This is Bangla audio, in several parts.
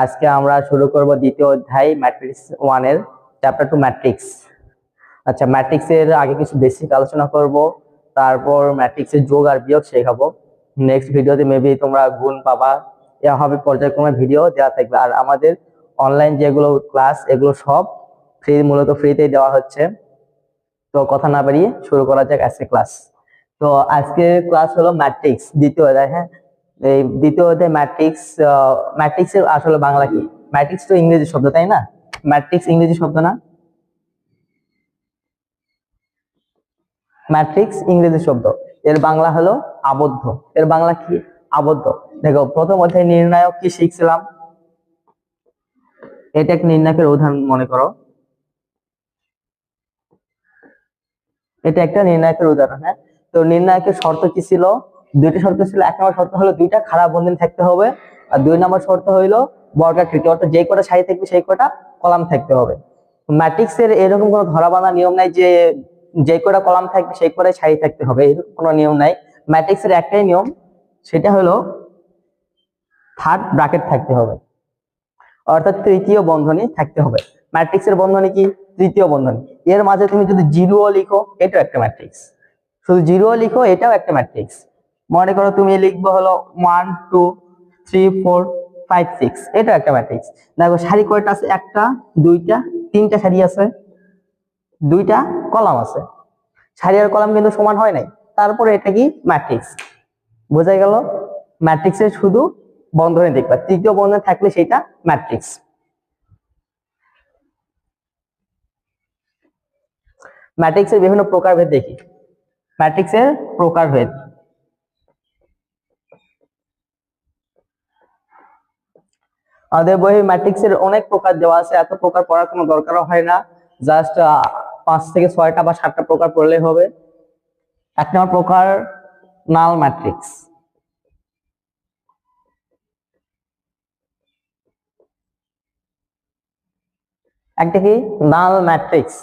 আজকে আমরা শুরু করব দ্বিতীয় অধ্যায় ম্যাট্রিক্স 1 এর চ্যাপ্টার 2 ম্যাট্রিক্স। আচ্ছা, ম্যাট্রিক্স এর আগে কিছু বেসিক আলোচনা করব, তারপর ম্যাট্রিক্সের যোগ আর বিয়োগ শেখাবো। নেক্সট ভিডিওতে মেবি তোমরা গুণ পাবা, এভাবে পর্যায়ক্রমে ভিডিও দেওয়া থাকবে। আর আমাদের অনলাইন যেগুলো ক্লাস এগুলো সব মূলত ফ্রিতেই দেওয়া হচ্ছে। তো কথা না বাড়িয়ে শুরু করা যাক আজকে ক্লাস। তো আজকে ক্লাস হলো ম্যাট্রিক্স দ্বিতীয় অধ্যায়। হ্যাঁ, এই দ্বিতীয় অধ্যায় ম্যাট্রিক্স। ম্যাট্রিক্সের আসলে বাংলা কি? ম্যাট্রিক্স তো ইংরেজি শব্দ, তাই না? ম্যাট্রিক্স ইংরেজি শব্দ না? ম্যাট্রিক্স ইংরেজি শব্দ, এর বাংলা হলো আবদ্ধ। এর বাংলা কি? আবদ্ধ। দেখো, প্রথম অধ্যায় নির্ণায়ক কি শিখছিলাম? এটা এক নির্ণায়কের উদাহরণ মনে করো, এটা একটা নির্ণায়কের উদাহরণ। হ্যাঁ, তো নির্ণায়কের শর্ত কি ছিল? দুইটা শর্ত ছিল। এক নম্বর শর্ত হলো দুইটা খাড়া বন্ধনী থাকতে হবে, আর দুই নম্বর শর্ত হইলো বর্গাকৃতি, অর্থাৎ যে কটা সারি থাকবে সেই কটা কলাম থাকতে হবে। ম্যাট্রিক্সের এরকম কোনো ধরাবাঁধা নিয়ম নাই যে যে কটা কলাম থাকবে সেই কটাই সারি থাকতে হবে, এরকম কোনো নিয়ম নাই। ম্যাট্রিক্সের একটাই নিয়ম, সেটা হলো থার্ড ব্র্যাকেট থাকতে হবে, অর্থাৎ তৃতীয় বন্ধনী থাকতে হবে। ম্যাট্রিক্সের বন্ধনী কি? তৃতীয় বন্ধনী। এর মাঝে তুমি যদি জিরো লিখো, এটাও একটা ম্যাট্রিক্স। শুধু জিরো লিখো, এটাও একটা ম্যাট্রিক্স। মনে করো তুমি লিখবে হলো 1 2 3 4 5 6, এটা একটা ম্যাট্রিক্স। দেখো সারি কয়টা আছে? একটা, দুইটা, তিনটা সারি আছে, দুইটা কলাম আছে। সারি আর কলাম কিন্তু সমান হয় নাই, তারপরে এটা কি? ম্যাট্রিক্স। বোঝা গেল? ম্যাট্রিক্সের শুধু বন্ধনী দেখবা, তৃতীয় বন্ধনী থাকলে সেটা ম্যাট্রিক্স। ম্যাট্রিক্সের বিভিন্ন প্রকারভেদ দেখি। ম্যাট্রিক্সের প্রকারভেদ, আমাদের বইয়ে ম্যাট্রিক্সের অনেক প্রকার দেওয়া আছে, এত প্রকার পড়ার কোনো দরকারও হয় না। জাস্ট 5 থেকে 6টা বা 7টা প্রকার পড়লেই হবে। এক নম্বর প্রকার নাল ম্যাট্রিক্স। একটা কি? নাল ম্যাট্রিক্স।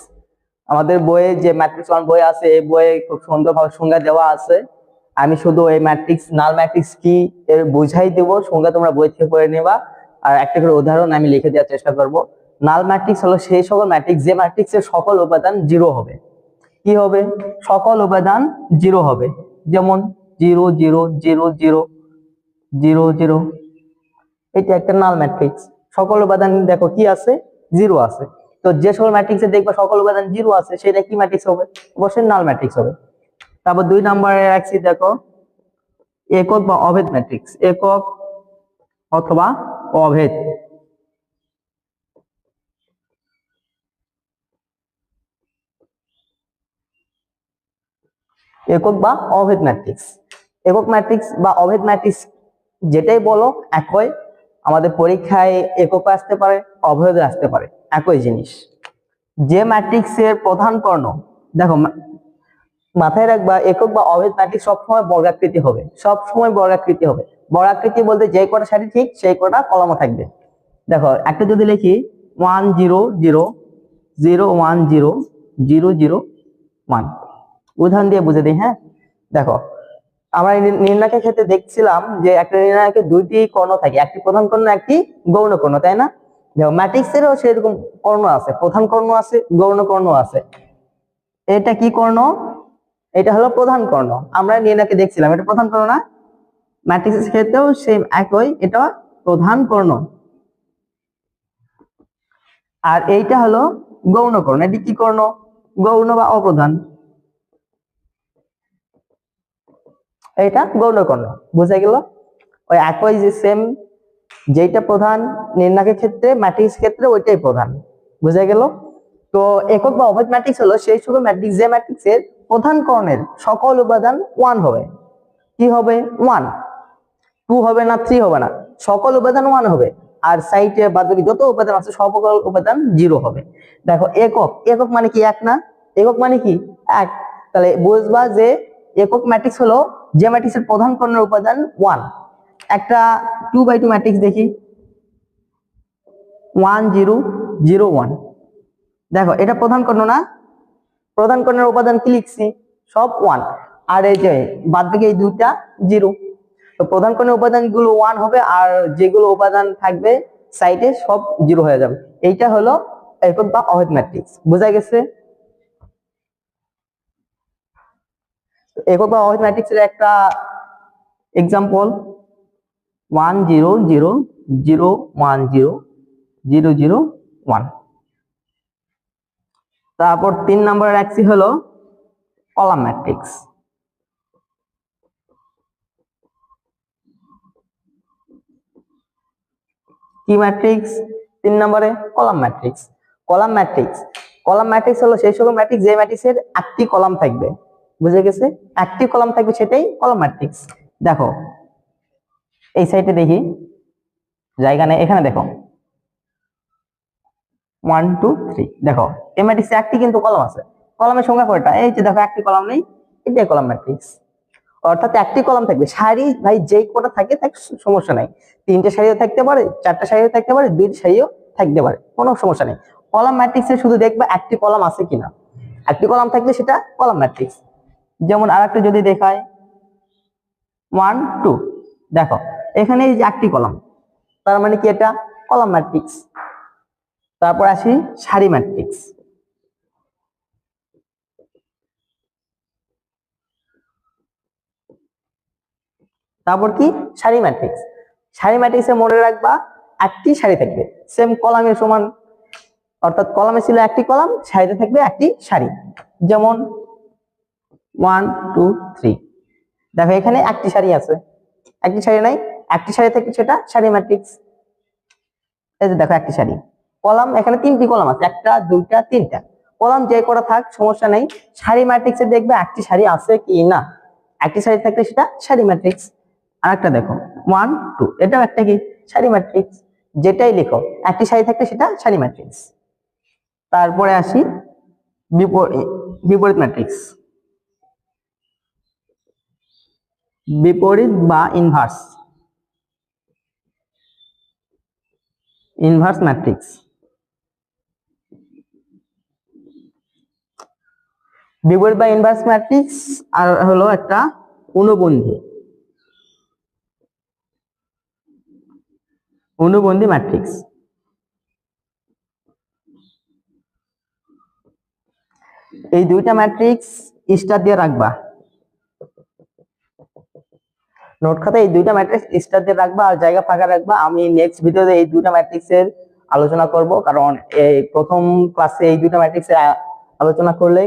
আমাদের বইয়ে যে ম্যাট্রিক্স 1 বই আছে, এই বইয়ে খুব সুন্দরভাবে সংজ্ঞা দেওয়া আছে। আমি শুধু এই ম্যাট্রিক্স, নাল ম্যাট্রিক্স কি এর বুঝাই দেব, সংজ্ঞা তোমরা বই থেকে পড়ে নেবা। আর একটা করে উদাহরণ আমি লিখে দেওয়ার চেষ্টা করব। নাল ম্যাট্রিক্স হলো সেই সকল ম্যাট্রিক্স যে ম্যাট্রিক্সের সকল উপাদান জিরো হবে। কি হবে? সকল উপাদান জিরো হবে। যেমন 0 0 0 0 0 0, এটা একটা নাল ম্যাট্রিক্স। সকল উপাদান দেখো কি আছে? জিরো আছে। তো যে সকল ম্যাট্রিক্সে দেখবা সকল উপাদান জিরো আছে, সেটা কি ম্যাট্রিক্স হবে? অবশ্যই নাল ম্যাট্রিক্স হবে। তারপর 2 নম্বরে রাখছি, দেখো একক বা অভেদ ম্যাট্রিক্স। একক অথবা অভেদ। একক বা অভেদ ম্যাট্রিক্স। একক ম্যাট্রিক্স বা অভেদ ম্যাট্রিক্স যেটাই বলো একই। আমাদের পরীক্ষায় একক আসতে পারে, অভেদ আসতে পারে, একই জিনিস। যে ম্যাট্রিক্সের প্রধান কর্ণ, দেখো মাথায় রাখবা, একক বা অভেদ ম্যাট্রিক্স সবসময় বর্গাকৃতি হবে, সবসময় বর্গাকৃতি হবে। বর্গাকৃতি বলতে যে কটা সারি ঠিক সেই কটা কলামও থাকবে। দেখো একটা যদি লিখি 1 0 0 0 1 0 0 0 1, উদাহরণ দিয়ে বুঝে দিই। হ্যাঁ, দেখো আমরা নির্ণায়কের ক্ষেত্রে দেখছিলাম যে একটা নির্ণায়কের দুইটি কর্ণ থাকে, একটি প্রধান কর্ণ, একটি গৌণ কর্ণ, তাই না? দেখো ম্যাট্রিক্সেরও সেরকম কর্ণ আছে, প্রধান কর্ণ আছে, গৌণ কর্ণ আছে। এটা কি কর্ণ? এটা হলো প্রধান কর্ণ। আমরা নির্ণায়কে দেখছিলাম, এটা প্রধান কর্ণ না? ম্যাট্রিক্সের ক্ষেত্রেও সেম একই, এটা প্রধান কর্ণ। আর এইটা হলো গৌণ কর্ণ। এটি কি কর্ণ? গৌণ বা অপ্রধান। এটা গৌণ কর্ণ। বুঝা গেল? ওই একই যে সেম, যেটা প্রধান নির্ণায়কের ক্ষেত্রে ম্যাট্রিক্স ক্ষেত্রে ওইটাই প্রধান। বুঝা গেল? তো একক বা অভেদ ম্যাট্রিক্স হলো সেই সকল ম্যাট্রিক্স যে ম্যাট্রিক্সের প্রধান কর্ণের সকল উপাদান 1 হবে। কি হবে? 1। 2 হবে না, 3 হবে না, সকল উপাদান 1 হবে। আর সাইটে বাদবাকি যত উপাদান আছে সকল উপাদান 0 হবে। দেখো একক, একক মানে কি? এক না? একক মানে কি? এক। তাহলে বুঝবা যে একক ম্যাট্রিক্স হলো যে ম্যাট্রিক্সের প্রধান কর্ণের উপাদান 1। একটা 2x2 ম্যাট্রিক্স দেখি, 1 0 0 1। দেখো এটা প্রধান কর্ণ না? প্রধান কর্ণের উপাদান কি লিখছি? সব 1। আর এই যে বাদবাকি এই দুইটা 0। তো প্রধান কর্ণের উপাদান গুলো 1 হবে, আর যেগুলো উপাদান থাকবে সাইডে সব জিরো হয়ে যাবে। এইটা হলো একক বা অহেড ম্যাট্রিক্স। বোঝা গেছে? একক বা অহেড ম্যাট্রিক্সের একটা এক্সাম্পল 1 0 0 0 1 0 0 0 1। তারপর 3 নম্বরে রাখছি হলো কলাম ম্যাট্রিক্স। কি ম্যাট্রিক্স? 3 নম্বরে column matrix. Column matrix, column matrix হলো সেই সকল ম্যাট্রিক্স যে ম্যাট্রিক্সের একটি কলাম থাকবে। বুঝে গেছে? একটি কলাম থাকবে সেটাই কলাম ম্যাট্রিক্স। দেখো এই সাইডে দেখি, জায়গা নেই, এখানে দেখো 1 2 3। দেখো এই ম্যাট্রিক্সে একটি কিন্তু কলাম আছে। কলামের সংখ্যা কয়টা? এই যে দেখো একটি কলাম নেই, এটাই কলাম ম্যাট্রিক্স। অর্থাৎ একটি কলাম থাকবে। সারি ভাই যেই কটা থাকে তার সমস্যা নাই, 3টে সারিও থাকতে পারে, 4টে সারিও থাকতে পারে, 2টি সারিও থাকতে পারে, কোনো সমস্যা নেই। কলাম ম্যাট্রিক্সে শুধু দেখবে একটি কলাম আছে কিনা। একটি কলাম থাকলে সেটা কলাম ম্যাট্রিক্স। যেমন আরেকটা যদি দেখায় 1 2, দেখো এখানে এই যে একটি কলাম, তার মানে কি এটা কলাম ম্যাট্রিক্স। তারপর আসি সারি ম্যাট্রিক্স। তারপর কি সারি ম্যাট্রিক্স। সারি ম্যাট্রিক্সে মনে রাখবা একটি সারি থাকবে, সেম কলামের সমান। অর্থাৎ কলামে ছিল একটি কলাম, সারিতে থাকবে একটি সারি। যেমন 1 2 3, দেখো এখানে একটি সারি আছে, একটি সারি নাই, একটি সারি থেকে সেটা সারি ম্যাট্রিক্স। এই যে দেখো একটি সারি। কলাম এখানে 3টি কলাম আছে, 1টা 2টা 3টা। কলাম যে করা থাক সমস্যা নেই, সারি ম্যাট্রিক্সে দেখবে একটি সারি আছে কি না। একটি সারি থাকলে সেটা সারি ম্যাট্রিক্স। আরেকটা দেখো 1 2, এটাও একটা কি সারি ম্যাট্রিক্স। যেটাই লেখো একটি সারি থাকলে সেটা সারি ম্যাট্রিক্স। তারপরে আসি বিপরীত ম্যাট্রিক্স। বিপরীত বা ইনভার্স, ইনভার্স ম্যাট্রিক্স। বিপরীত বা ইনভার্স ম্যাট্রিক্স আর হলো একটা অনুবন্ধী, অনুবন্ধী ম্যাট্রিক্স। এই দুইটা ম্যাট্রিক্স স্টার দিয়ে রাখবা, নোট খাতায় এই দুইটা ম্যাট্রিক্স স্টার দিয়ে রাখবা আর জায়গা ফাঁকা রাখবা। আমি নেক্সট ভিডিওতে এই দুইটা ম্যাট্রিক্সের আলোচনা করব, কারণ এই প্রথম ক্লাসে এই দুইটা ম্যাট্রিক্সের আলোচনা করলে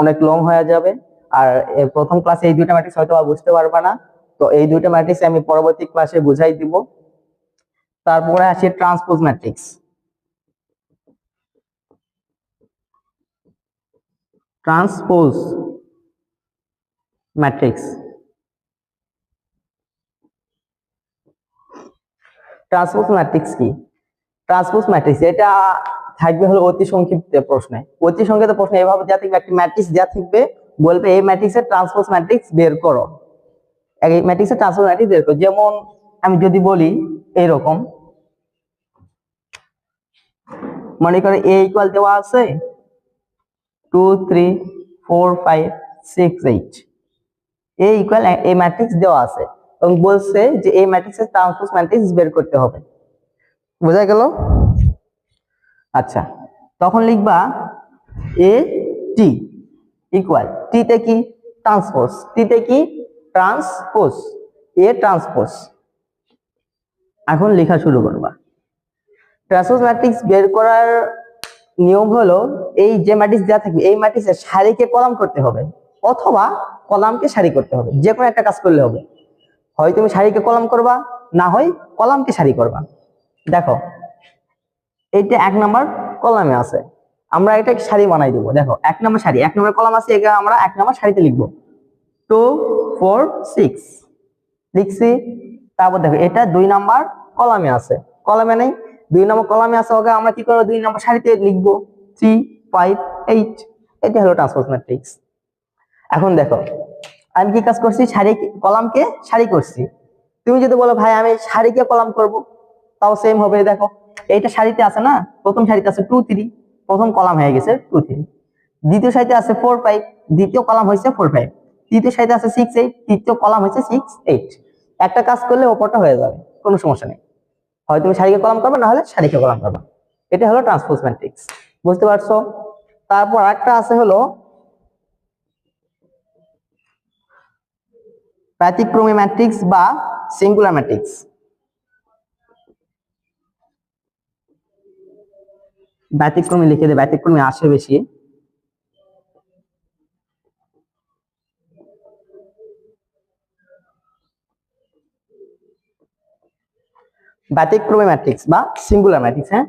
অনেক লং হয়ে যাবে। আর প্রথম ক্লাসে এই দুইটা ম্যাট্রিক্স হয়তো বুঝতে পারবা না, তো এই দুইটা ম্যাট্রিক্স আমি পরবর্তী ক্লাসে বুঝাই দিব। তারপরে আসি transpose matrix. Transpose matrix, transpose matrix কি? ট্রান্সপোজ ম্যাট্রিক্স এটা থাকবে হলো অতি সংক্ষিপ্ত প্রশ্নে। অতি সংক্ষিপ্ত প্রশ্ন এভাবে দেওয়া থাকবে, একটি ম্যাট্রিক্স দেওয়া থাকবে, বলবে এই ম্যাট্রিক্সের ট্রান্সপোজ ম্যাট্রিক্স বের করো। এই ম্যাট্রিক্সের ট্রান্সপোজ ম্যাট্রিক্স বের করো। যেমন আমি যদি বলি এরকম, মনে করে এ ইকুয়াল দেওয়া আছে 2 3 4 5 6 8, এ ইকুয়াল এই ম্যাট্রিক্স দেওয়া আছে এবং বলছে যে এই ম্যাট্রিক্সের ট্রান্সপোজ ম্যাট্রিক্স বের করতে হবে। বোঝা গেল? আচ্ছা, তখন লিখবা এ টি ইকুয়াল, টিতে কি ট্রান্সপোজ, টিতে কি ট্রান্সপোজ, এ ট্রান্সপোজ। এখন লেখা শুরু করবা। ট্রান্সপোজ ম্যাট্রিক্স বের করার নিয়ম হলো এই যে ম্যাট্রিক্স দেওয়া থাকবে এই ম্যাট্রিক্সের সারিকে কলাম করতে হবে অথবা কলামকে সারি করতে হবে, যে কোনো একটা কাজ করলে হবে। হয় তুমি সারিকে কলাম করবা, না হয় কলামকে সারি করবা। দেখো এইটা 1 নাম্বার কলামে আছে, আমরা এটা সারি বানাই দেবো। দেখো 1 নাম্বার সারি, 1 নাম্বার কলাম আছে, এটা আমরা 1 নাম্বার সারিতে লিখবো 2 4 6 লিখছি। তারপর দেখো এটা 2 নাম্বার কলামে আছে, কলামে নেই, 2 নাম্বার কলামে আছে, ওকে আমরা কি করবো 2 নাম্বার সারিতে লিখবো 3 5 8। এটা হলো ট্রান্সপোজ ম্যাট্রিক্স। এখন দেখো আমি কি কাজ করছি, সারি কলামকে সারি করছি। তুমি যদি বলো ভাই আমি সারিকে কলাম করব, তাও সেম হবে। দেখো এইটা সারিতে আছে না, প্রথম সারিতে আছে 2 3, প্রথম কলাম হয়ে গেছে 2 3। দ্বিতীয় সারিতে আছে 4 5, দ্বিতীয় কলাম হয়েছে 4 5। তৃতীয় সারিতে আছে 6 8, তৃতীয় কলাম হয়েছে 6 8। একটা কাজ করলে ওপরটা হয়ে যাবে, কোনো সমস্যা নেই। হয় তুমি সারিকে কলাম করবে, না হলে সারিকে কলাম করবে। এটা হলো ট্রান্সপোজ ম্যাট্রিক্স, বুঝতে পারছো? তারপর একটা আছে হলো ব্যতিক্রমী ম্যাট্রিক্স বা সিঙ্গুলার ম্যাট্রিক্স। ব্যতিক্রমী লিখে দে, ব্যতিক্রমী আসে বেশি। ব্যতিক্রমী ম্যাট্রিক্স বা সিঙ্গুলার ম্যাট্রিক্স। হ্যাঁ,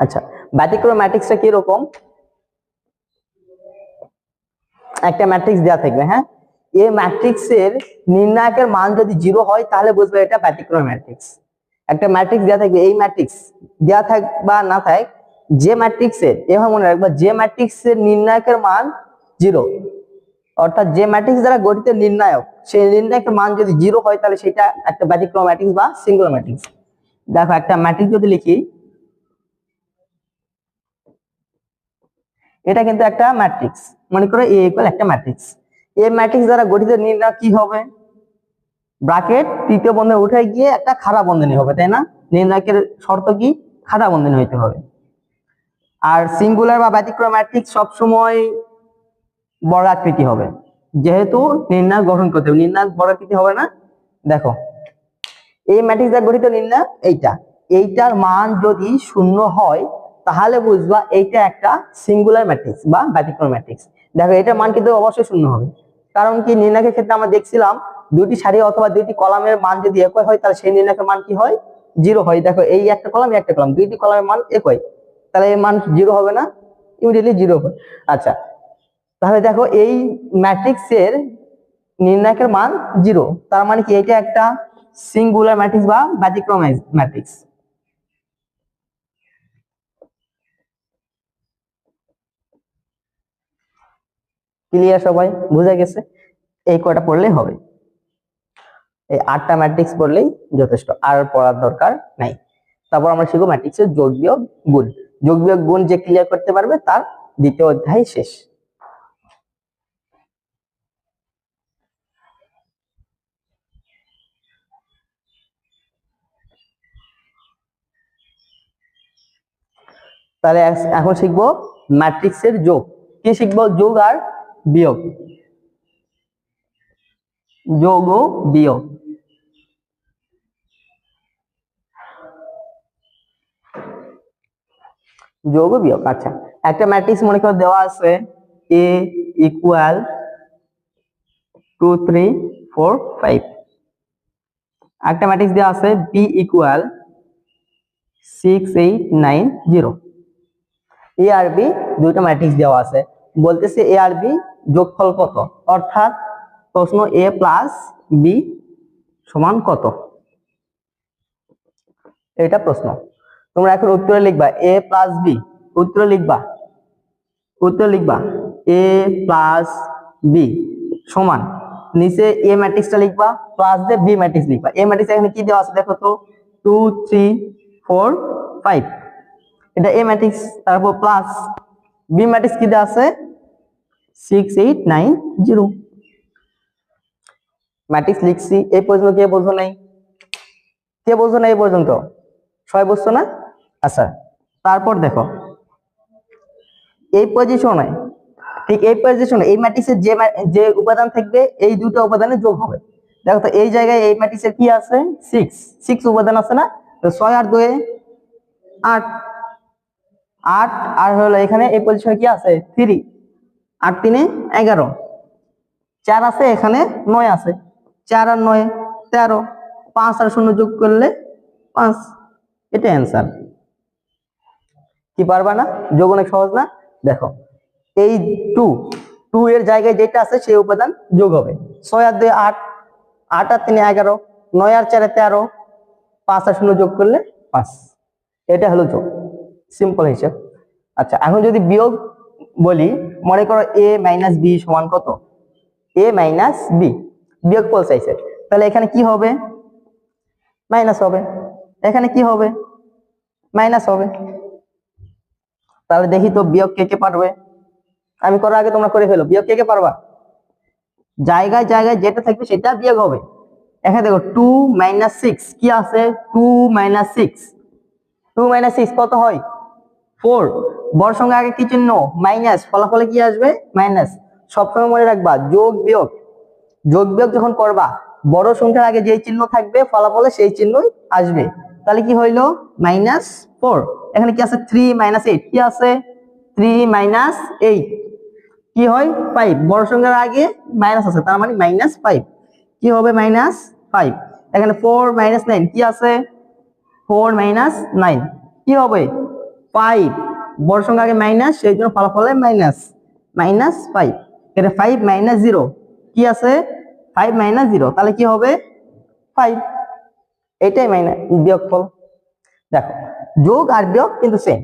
আচ্ছা, ব্যতিক্রমী ম্যাট্রিক্সটা কি রকম? একটা ম্যাট্রিক্স দেওয়া থাকবে, হ্যাঁ, এই ম্যাট্রিক্সের নির্ণায়কের মান যদি 0 হয় তাহলে বুঝবে এটা ব্যতিক্রমী ম্যাট্রিক্স। একটা ম্যাট্রিক্স দেওয়া থাকবে, এই ম্যাট্রিক্স দেওয়া থাক বা না থাক, যে ম্যাট্রিক্সের, এভাবে মনে রাখবা, যে ম্যাট্রিক্সের নির্ণায়কের মান 0, অর্থাৎ যে ম্যাট্রিক্স দ্বারা গঠিত নির্ণায়ক, সেই নির্ণায়কের মান যদি 0 হয় তাহলে সেটা একটা ব্যতিক্রমী ম্যাট্রিক্স বা সিঙ্গুলার ম্যাট্রিক্স। দেখো একটা ম্যাট্রিক্স যদি লিখি, এটা কিন্তু একটা ম্যাট্রিক্স, মনে করো এ ইকুয়াল একটা ম্যাট্রিক্স। এই ম্যাট্রিক্স দ্বারা গঠিত নির্ণায়ক কি হবে? ব্র্যাকেট তৃতীয় বন্ধনী উঠে গিয়ে একটা খাড়া বন্ধনী হবে, তাই না? নির্ণায়কের শর্ত কি? খাড়া বন্ধনী হইতে হবে। আর সিঙ্গুলার বা ব্যতিক্রম ম্যাট্রিক্স সবসময় বর্গাকৃতি হবে, যেহেতু নির্ণায়ক গঠন করতে হবে, নির্ণায়ক বর্গাকৃতি হবে না। দেখো এই ম্যাট্রিক্স দ্বারা গঠিত নির্ণায়ক এইটার মান যদি 0 হয় তাহলে বুঝবা এইটা একটা সিঙ্গুলার ম্যাট্রিক্স বা ব্যতিক্রম ম্যাট্রিক্স। দেখো এটার মান কিন্তু অবশ্যই 0 হবে, কারণ কি নির্ণায়কের ক্ষেত্রে আমরা দেখছিলাম দুইটি সারি অথবা দুইটি কলামের মান যদি একই হয় তাহলে সেই নির্ণায়কের মান কি হয়? 0 হয়। দেখো এই একটা কলাম, এই একটা কলাম, দুইটি কলামের মান একই, তাহলে এর মান 0 হবে না? ইমিডিয়েটলি 0 হবে। আচ্ছা, তাহলে দেখো এই ম্যাট্রিক্সের নির্ণায়কের মান 0, তার মানে কি এটা একটা সিঙ্গুলার ম্যাট্রিক্স বা ব্যতিক্রম ম্যাট্রিক্স। ক্লিয়ার? সবাই বুঝে গেছে? এই কয়টা পড়লেই হবে, এই 8টা ম্যাট্রিক্স পড়লেই যথেষ্ট, আর পড়ার দরকার নাই। তারপর আমরা শিখবো ম্যাট্রিক্সের যোগ বিয়োগ গুণ। যোগ বিয়োগ গুণ যে ক্লিয়ার করতে পারবে তার দ্বিতীয় অধ্যায় শেষ। তাহলে এখন শিখবো ম্যাট্রিক্সের যোগ। কি শিখবো? যোগ আর বিয়োগ, যোগ ও বিয়োগ। যোগ ও বিয়োগ। আচ্ছা, একটা ম্যাট্রিক্স মনে করো দেওয়া আছে a ইকুয়াল 2 3 4 5, একটা ম্যাট্রিক্স দেওয়া আছে b ইকুয়াল 6 8 9 0। এ আর বি দুইটা ম্যাট্রিক্স দেওয়া আছে, বলতেছে এ আর বি যোগফল কত, অর্থাৎ প্রশ্ন এ প্লাস বি সমান কত, এটা প্রশ্ন। তোমরা এখন উত্তরে লিখবা এ প্লাস বি, উত্তরে লিখবা এ প্লাস বি সমান, নিচে এ ম্যাট্রিক্সটা লিখবা, প্লাস দিয়ে বি ম্যাট্রিক্স লিখবা। এ ম্যাট্রিক্স এখানে কি দেওয়া আছে দেখো তো, 2 3 4 5, এটা এ ম্যাট্রিক্স। তারপর প্লাস বি ম্যাট্রিক্স কি দেওয়া আছে, 6 8 9 0। ম্যাট্রিক্স লিখছি, এই পর্যন্ত কে বোঝো নাই? কে বোঝো না এই পর্যন্ত? সবাই বুঝছো না? আচ্ছা, তারপর দেখো এই পজিশনে, ঠিক এই পজিশনে এই ম্যাট্রিক্সের যে উপাদান থাকবে এই দুটো উপাদানের যোগ হবে। দেখো তো এই জায়গায় এই ম্যাট্রিক্সের কি আছে, 6 উপাদান আছে না, তো 6 আর 2 8, 8 আর হলো এখানে এই পজিশনে কি আছে 3, 8 3 11, 4 আছে এখানে 9 আছে, 4 আর 9 13, 5 আর 0 যোগ করলে 5, এটা অ্যান্সার। কি পারবা না? যোগ অনেক সহজ না? দেখো এই 2 এর জায়গায় যেটা আছে সেই উপাদান যোগ হবে। 6 আর 2 8, 8 আর 3 11, 9 আর 4 13, 5 আর 0 যোগ করলে 5, এটা হলো যোগ, সিম্পল হিসাব। আচ্ছা, এখন যদি বিয়োগ বলি, মনে করো a মাইনাস বি সমান কত, a মাইনাস বি, বিয়োগফল চাইছে, তাহলে এখানে কি হবে? মাইনাস হবে। এখানে কি হবে? মাইনাস হবে। তাহলে দেখি তো বিয়োগ কে কে পারবে? আমি করার আগে তোমরা করে ফেলো, বিয়োগ কে কে পারবা? জায়গায় জায়গায় যেটা থাকবে সেটা বিয়োগ হবে, এখানে দেখো 2 - 6 কি আছে 2 - 6, 2 - 6 কত হয় 4। বড় সংখ্যা আগে কি চিহ্ন মাইনাস, ফলাফলে কি আসবে মাইনাস। সবসময় মনে রাখবা যোগ বিয়োগ যখন করবা বড় সংখ্যার আগে যে চিহ্ন থাকবে ফলাফলে সেই চিহ্নই আসবে। তাহলে কি হইলো -4। এখানে কি আছে 3 - 8 কি আছে 3 - 8 কি হয় 5। বড় সংখ্যার আগে মাইনাস আছে তার মানে -5 কি হবে -5। এখানে 4 - 9 কি আছে 4 - 9 কি হবে 5। বড় সংখ্যা আগে মাইনাস সেই জন্য ফলাফলে -5। এটা 5 - 0 কি আছে 5 - 0 তাহলে কি হবে 5। এটাই বিয়োগফল। দেখো যোগ আর বিয়োগ কিন্তু সেম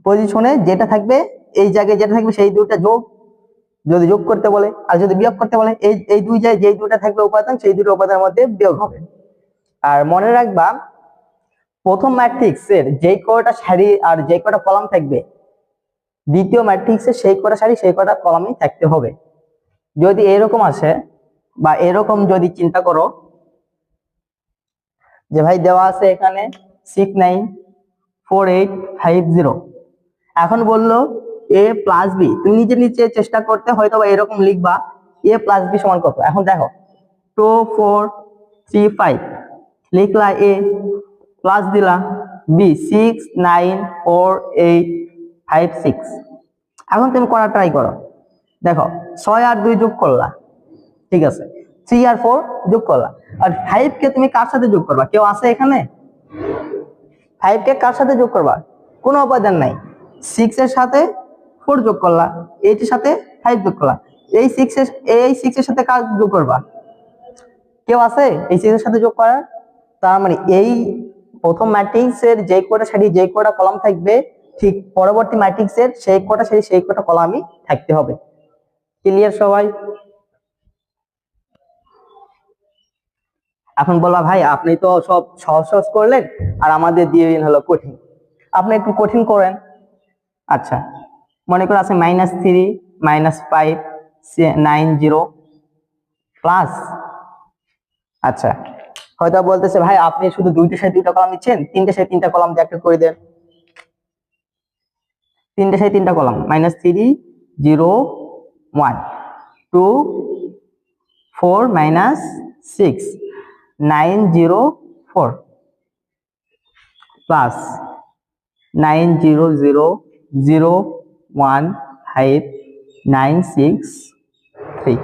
পজিশনে যেটা থাকবে এই জায়গায় যেটা থাকবে সেই দুইটা যোগ যদি যোগ করতে বলে, আর যদি বিয়োগ করতে বলে এই দুই জায়গায় যেই দুইটা থাকবে উপাদান সেই দুটো উপাদানের মধ্যে বিয়োগ হবে। আর মনে রাখবা প্রথম ম্যাট্রিক্সের যেই কয়টা সারি আর যেই কয়টা কলাম থাকবে দ্বিতীয় ম্যাট্রিক্সের সেই কয়টা সারি সেই কয়টা কলামই থাকতে হবে। যদি এরকম আসে বা এরকম যদি চিন্তা করো যে ভাই দেওয়া আছে এখানে 6 9 4 8 5 0, এখন বললো a প্লাস বি, তুমি নিজে নিচে চেষ্টা করতে হয়তো এরকম লিখবা a প্লাস বি সমান কত। এখন দেখো 2 4 3 5 লিখলা a প্লাস দিলা b 6 9 4 8 5 6। এখন তুমি করা ট্রাই করো, দেখো 6 আর 2 যোগ করলা, ঠিক আছে 3 আর 4 যোগ করলা, আর 5 কে তুমি কার সাথে যোগ করবা কেউ আছে এখানে 5 কে কার সাথে যোগ করবা কোনো উপাদান নাই। 6 এর সাথে 4 যোগ করলা, 8 এর সাথে 5 যোগ করলা, এই 6 এর সাথে কার যোগ করবা কেউ আছে এই 6 এর সাথে যোগ করার। তার মানে এই প্রথম ম্যাট্রিক্সের যে কয়টা সারি যে কয়টা কলাম থাকবে ঠিক পরবর্তী ম্যাট্রিক্সের সেই কয়টা সারি সেই কয়টা কলামই থাকতে হবে। ক্লিয়ার সবাই? এখন বলবা ভাই আপনি তো সব সহজ সহজ করলেন আর আমাদের দিয়ে দিন হলো কঠিন, আপনি একটু কঠিন করেন। আচ্ছা মনে করো আছে -3 -5 9 0 প্লাস, আচ্ছা হয়তো বলতেছে ভাই আপনি শুধু দুইটা সাথে দুইটা কলাম দিচ্ছেন, তিনটা সাথে তিনটা কলাম দিয়ে একটা করে দেন, তিনটা সাথে তিনটা কলাম -3 0 1 2 4 -6 9 0 4 প্লাস 9 0 0 0 1 5 9 6 3,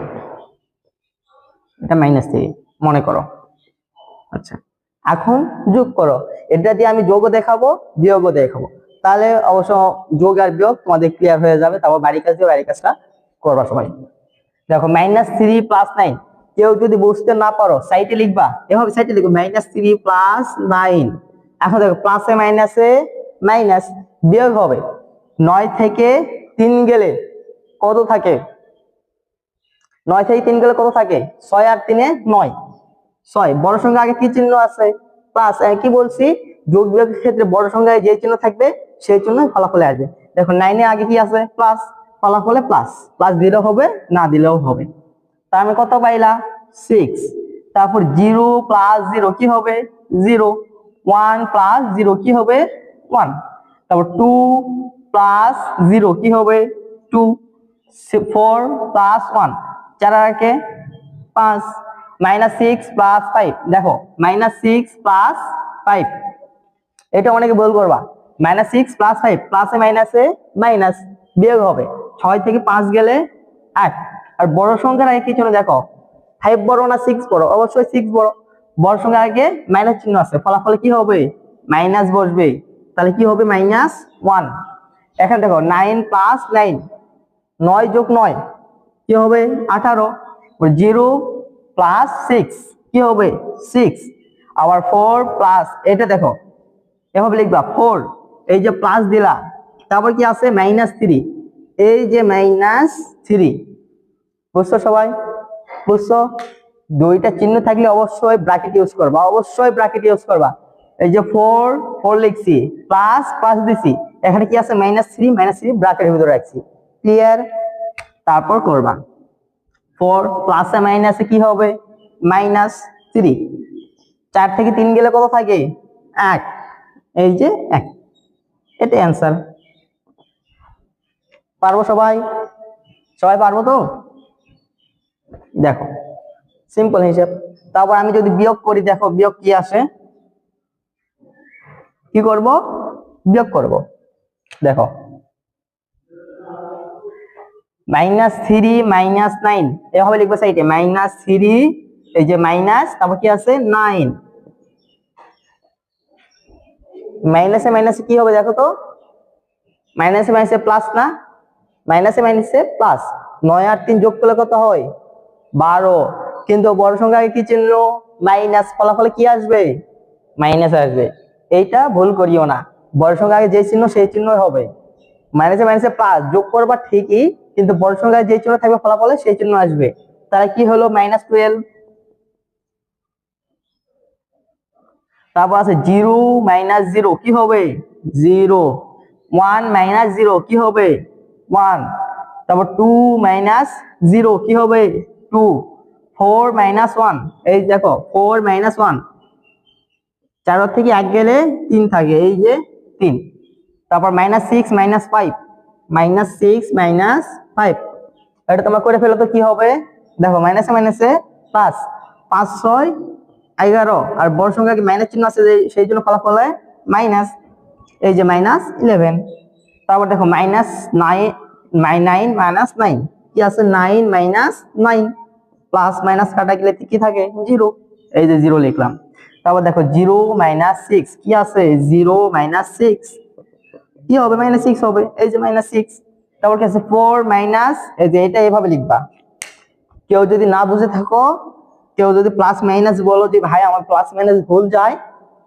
এটা -3 মনে করো। আচ্ছা এখন যোগ করো, এটা দিয়ে আমি যোগও দেখাবো বিয়োগও দেখাবো, তাহলে অবশ্য যোগ আর বিয়োগ তোমাদের ক্লিয়ার হয়ে যাবে। তারপর বাড়ির কাজ দিয়ে বাড়ির কাজটা করবা সবাই। দেখো -3 + 9, কেউ যদি বুঝতে না পারো সাইডে লিখবা, এভাবে সাইডে লিখো -3 + 9। এখন দেখো প্লাসে মাইনাসে মাইনাস বিয়োগ হবে, 9 থেকে 3 গেলে কত থাকে 9 থেকে 3 গেলে কত থাকে 6 আর 3 এ 9, 6 বড় সংখ্যা আগে কি চিহ্ন আছে প্লাস, কি বলছি যোগ বিয়োগের ক্ষেত্রে বড় সংখ্যায় যে চিহ্ন থাকবে সেই চিহ্ন ফলাফলে আসবে। দেখো 9 এর আগে কি আছে প্লাস, ফলাফলে প্লাস, প্লাস দিলেও হবে না দিলেও হবে। তার মানে কত পাইলা 6। তারপর 0 + 0 কি হবে 0, 1 + 0 কি হবে 1, তারপর 2 + 0 কি হবে 2, 4 + 1 4 আর একে 5, -6 + 5 দেখো -6 + 5, এটা অনেকে ভুল করবা -6 + 5 প্লাসে মাইনাসে মাইনাস বিয়োগ হবে, 6 থেকে 5 গেলে 8। আর বড় সংখ্যার আগে কি চিহ্ন দেখো 5 বড় না 6 বড়, অবশ্যই 6 বড়, বড় সংখ্যার আগে মাইনাস চিহ্ন আছে ফলাফলে কি হবে মাইনাস বসবে, তাহলে কি হবে -1। এখন দেখো 9 + 9 9 + 9 কি হবে 18, 0 + 6 কি হবে 6, আবার 4 প্লাস এটা দেখো এভাবে লিখবা 4, এই যে প্লাস দিলা তারপর কি আছে -3, এই যে -3, বুঝছো সবাই বুঝছো? দুইটা চিহ্ন থাকলে অবশ্যই ব্র্যাকেট ইউজ করবা, অবশ্যই ব্র্যাকেট ইউজ করবা। এই যে 4 লিখছি প্লাস প্লাস দিছি, এখানে কি আছে -3 ব্র্যাকেটের ভিতরে রাখছি, ক্লিয়ার? তারপর করবা 4 প্লাসে মাইনাসে কি হবে -3। 4 থেকে 3 গেলে কত থাকে? 1। এই যে 1, এটাই অ্যান্সার। পারবো সবাই? সবাই পারবো তো? দেখো সিম্পল হিসাব। তারপর আমি যদি বিয়োগ করি, দেখো বিয়োগ কি আসে। কি করব? বিয়োগ করব। দেখো -3 -9 এভাবে লিখবো সাইডে, -3, এই যে মাইনাস, তারপর কি আছে 9। মাইনাসে মাইনাসে কি হবে দেখো তো, মাইনাসে মাইনাসে প্লাস না, মাইনাসে মাইনাসে প্লাস। 9 আর 3 যোগ করলে কত হয়? 12। কিন্তু বড় সংখ্যায় কি চিহ্ন? মাইনাস, ফলাফলে কি আসবে? মাইনাস আসবে। এইটা ভুল করিও না, বড় সংখ্যায় যে চিহ্ন সেই চিহ্নই হবে। মাইনাসে মাইনাসে প্লাস যোগ করবা ঠিকই, কিন্তু বড় সংখ্যায় যে চিহ্ন থাকবে ফলাফলে সেই চিহ্ন আসবে। তাহলে কি হলো? -12। তারপর আছে 0 -0 কি হবে? 0। 1 -0 কি হবে? 1। তারপর 2 -0 কি হবে? 2। 4 -1, এই দেখো 4 -1, 4 থেকে 1 গেলে 3 থাকে, এই যে 3। তারপর -6 -5, -6 -5, এটা তোমরা করে ফেলো তো কি হবে। দেখো মাইনাসে মাইনাসে প্লাস, 5 6 11, আর বড় সংখ্যা কি মাইনাস চিহ্ন আছে, সেই জন্য ফলাফল মাইনাস, এই যে -11। তারপর দেখো -9 -9 কি আছে? 9 -9, প্লাস মাইনাস কাটা গেলে কি থাকে? 0, এই যে 0 লিখলাম। তারপর দেখো 0 -6 কি আছে? 0 -6 কি হবে? -6 হবে, এই যে -6। তারপর কি আছে? 4 মাইনাস, এই যে এটা এভাবে লিখবা। কেউ যদি না বুঝে থাকো, কেউ যদি প্লাস মাইনাস বলো যে ভাই আমার প্লাস মাইনাস ভুল যায়,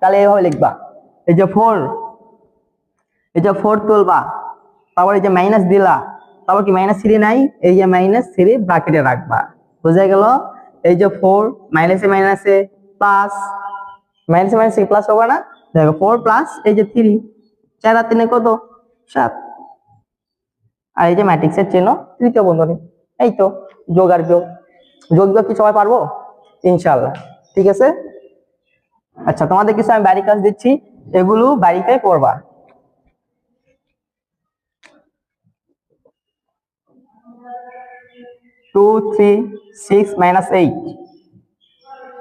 তাহলে এভাবে লিখবা। এই যে 4, এই যে 4 তুলবা, তারপর এই যে মাইনাস দিলা, তারপর কি -3 নাই, এই যে -3 ব্র্যাকেটে রাখবা। বুঝা গেল? এই যে 4 মাইনাসে মাইনাসে প্লাস, মাইনাসে মাইনাসে প্লাস হবে না, দেখো 4 প্লাস এই যে 3, 4 আর 3 কত? 7। আর এই যে ম্যাট্রিক্সের চিহ্ন তৃতীয় বন্ধনী। এই তো যোগ আর বিয়োগ। যোগ বিয়োগ কি সবাই পারবো? ইনশাআল্লাহ। ঠিক আছে। আচ্ছা, তোমাদের কিছু আমি বাড়ি কাজ দিচ্ছি, এগুলো বাড়িতে করবা। Two 3 6 -8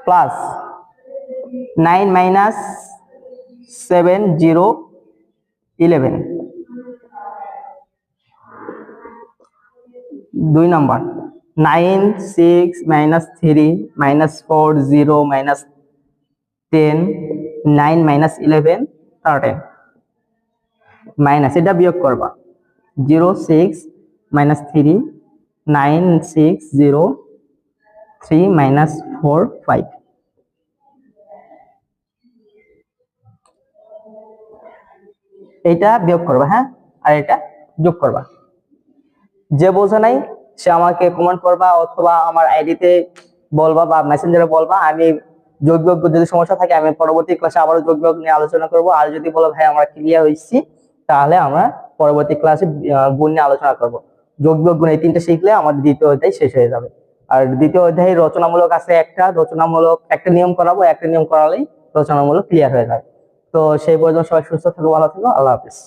plus 9 -7 0 11। 2 নাম্বার 9 6 -3 -4 0 -10 9 -11 13 মাইনাস, এটা বিয়োগ করবা। 0 6 -3 9 6 0 3 -4 5। এটা বিয়োগ করবা, হ্যাঁ, আর এটা যোগ করবা। যে বোঝে নাই সে আমাকে কমেন্ট করবা, অথবা আমার আইডিতে বলবা বা মেসেঞ্জারে বলবা। আমি যোগ বিয়োগ যদি সমস্যা থাকে, আমি পরবর্তী ক্লাসে আবারও যোগ বিয়োগ নিয়ে আলোচনা করব। আর যদি বলো ভাই আমরা ক্লিয়ার হয়েছি, তাহলে আমরা পরবর্তী ক্লাসে গুণ নিয়ে আলোচনা করব। যোগ বিয়োগ গুণ এই তিনটা শিখলে আমাদের দ্বিতীয় অধ্যায় শেষ হয়ে যাবে। আর দ্বিতীয় অধ্যায়ে রচনামূলক আছে একটা, রচনামূলক একটা নিয়ম করাবো, একটা নিয়ম করালেই রচনামূলক ক্লিয়ার হয়ে যাবে। তো সেই পর্যন্ত সবাই সুস্থ থাকো, ভালো থাকো, আল্লাহ হাফেজ।